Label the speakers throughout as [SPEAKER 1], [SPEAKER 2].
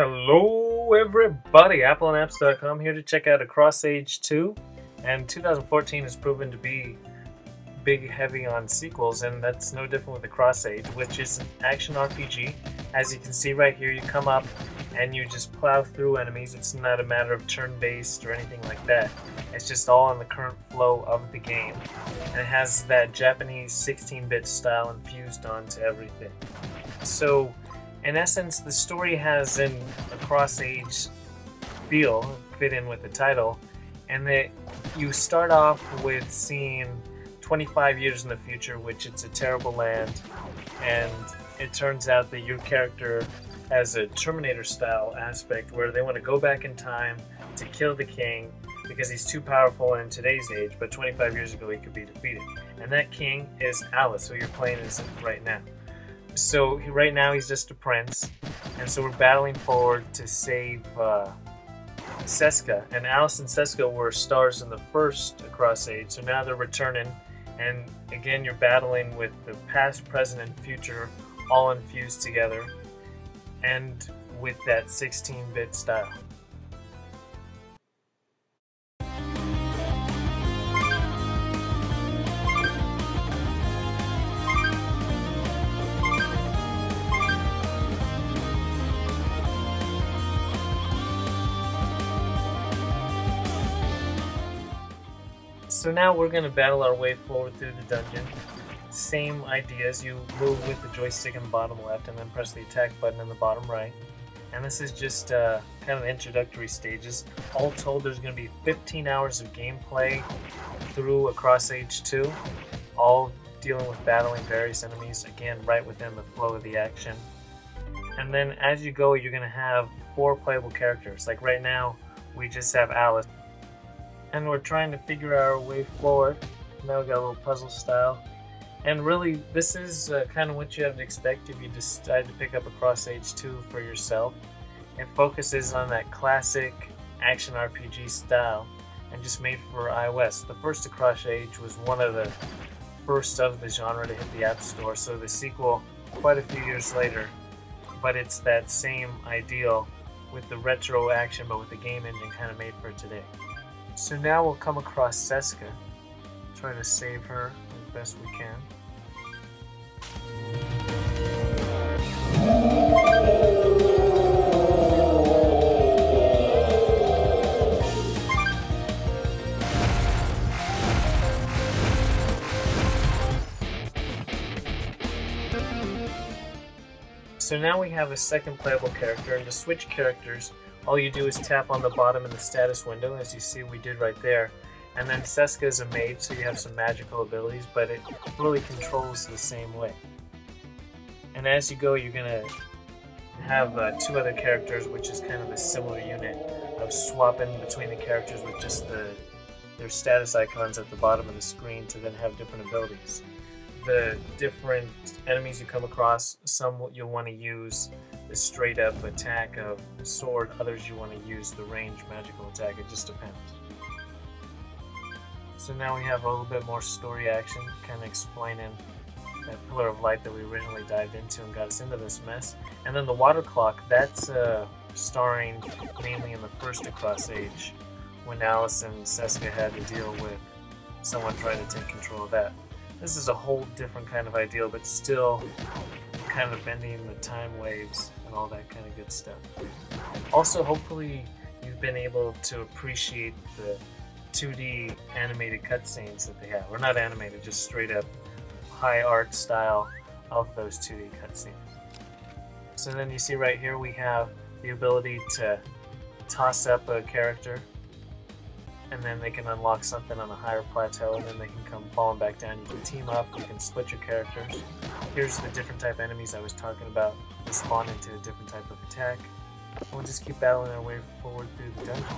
[SPEAKER 1] Hello everybody, AppleandApps.com here to check out Across Age 2, and 2014 has proven to be big heavy on sequels, and that's no different with Across Age, which is an action RPG. As you can see right here, you come up and you just plow through enemies. It's not a matter of turn-based or anything like that. It's just all on the current flow of the game, and it has that Japanese 16-bit style infused onto everything. So in essence, the story has an across-age feel, fit in with the title, and that you start off with seeing 25 years in the future, which it's a terrible land, and it turns out that your character has a Terminator style aspect where they want to go back in time to kill the king because he's too powerful in today's age, but 25 years ago he could be defeated. And that king is Alice, who you're playing as right now. So right now he's just a prince, and so we're battling forward to save Seska. And Alice and Seska were stars in the first Across Age, so now they're returning, and again you're battling with the past, present, and future all infused together, and with that 16-bit style. So now we're going to battle our way forward through the dungeon. Same ideas, you move with the joystick in the bottom left and then press the attack button in the bottom right. And this is just kind of introductory stages. All told, there's going to be 15 hours of gameplay through Across Age 2, all dealing with battling various enemies, again right within the flow of the action. And then as you go, you're going to have 4 playable characters. Like right now, we just have Alice. And we're trying to figure our way forward. Now we got a little puzzle style. And really, this is kind of what you have to expect if you decide to pick up Across Age 2 for yourself. It focuses on that classic action RPG style and just made for iOS. The first Across Age was one of the first of the genre to hit the App Store, so the sequel quite a few years later. But it's that same ideal with the retro action, but with the game engine kind of made for today. So now we'll come across Seska, try to save her as best we can. So now we have a second playable character, and to switch characters, all you do is tap on the bottom in the status window, as you see we did right there. And then Seska is a mage, so you have some magical abilities, but it really controls the same way. And as you go, you're going to have 2 other characters, which is kind of a similar unit of swapping between the characters with just their status icons at the bottom of the screen to then have different abilities. The different enemies you come across, some you'll want to use the straight up attack of the sword, others you want to use the range magical attack, it just depends. So now we have a little bit more story action, kind of explaining that pillar of light that we originally dived into and got us into this mess. And then the water clock, that's starring mainly in the first Across Age, when Alice and Seska had to deal with someone trying to take control of that. This is a whole different kind of ideal, but still kind of bending the time waves and all that kind of good stuff. Also, hopefully you've been able to appreciate the 2D animated cutscenes that they have. Or not animated, just straight up high art style of those 2D cutscenes. So then you see right here we have the ability to toss up a character, and then they can unlock something on a higher plateau, and then they can come falling back down. You can team up, you can split your characters. Here's the different type of enemies I was talking about. They spawn into a different type of attack. And we'll just keep battling our way forward through the dungeon.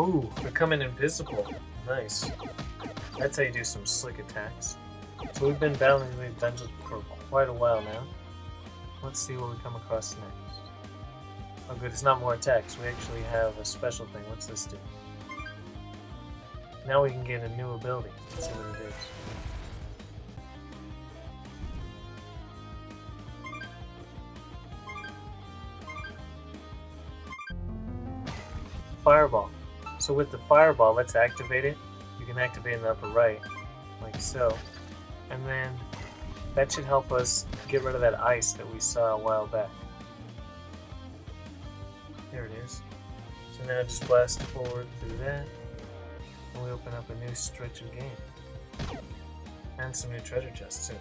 [SPEAKER 1] Oh, becoming invisible. Nice. That's how you do some slick attacks. So we've been battling these dungeons for quite a while now. Let's see what we come across next. Oh good, it's not more attacks. We actually have a special thing. What's this do? Now we can get a new ability. Let's see what it is. Fireball. So with the fireball, let's activate it. You can activate it in the upper right, like so. And then that should help us get rid of that ice that we saw a while back. There it is. So now just blast forward through that. And we open up a new stretch of game. And some new treasure chests too.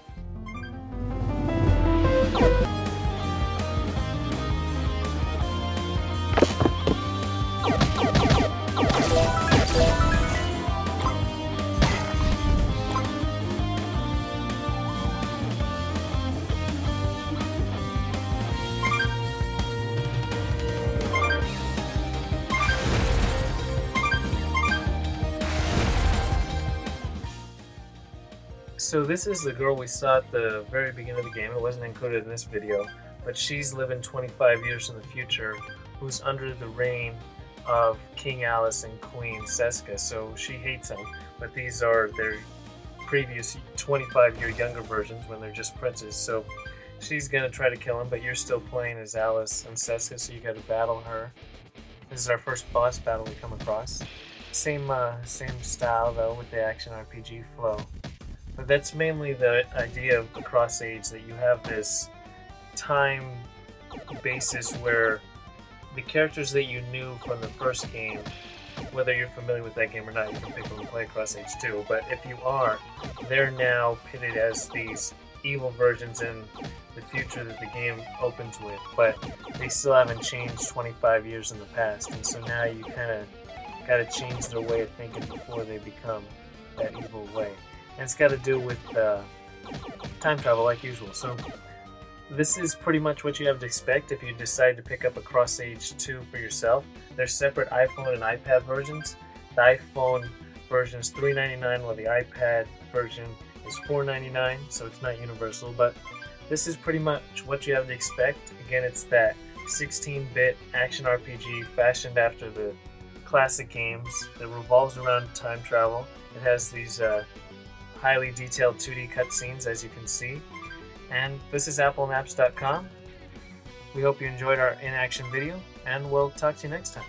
[SPEAKER 1] So this is the girl we saw at the very beginning of the game. It wasn't included in this video, but she's living 25 years in the future, who's under the reign of King Alice and Queen Seska. So she hates them, but these are their previous 25-year younger versions when they're just princes. So she's gonna try to kill him, but you're still playing as Alice and Seska, so you got to battle her. This is our first boss battle we come across. Same style though, with the action RPG flow. But that's mainly the idea of the Cross Age, that you have this time basis where the characters that you knew from the first game, whether you're familiar with that game or not, you can pick them and play Cross Age 2, but if you are, they're now pitted as these evil versions in the future that the game opens with, but they still haven't changed 25 years in the past, and so now you kind of got to change their way of thinking before they become that evil way. And it's got to do with time travel like usual. So this is pretty much what you have to expect if you decide to pick up a Cross Age 2 for yourself. There's separate iPhone and iPad versions. The iPhone version is $3.99 while the iPad version is $4.99, so it's not universal, but this is pretty much what you have to expect. Again, it's that 16-bit action RPG fashioned after the classic games that revolves around time travel. It has these highly detailed 2D cutscenes, as you can see. And this is appleandapps.com. We hope you enjoyed our in-action video, and we'll talk to you next time.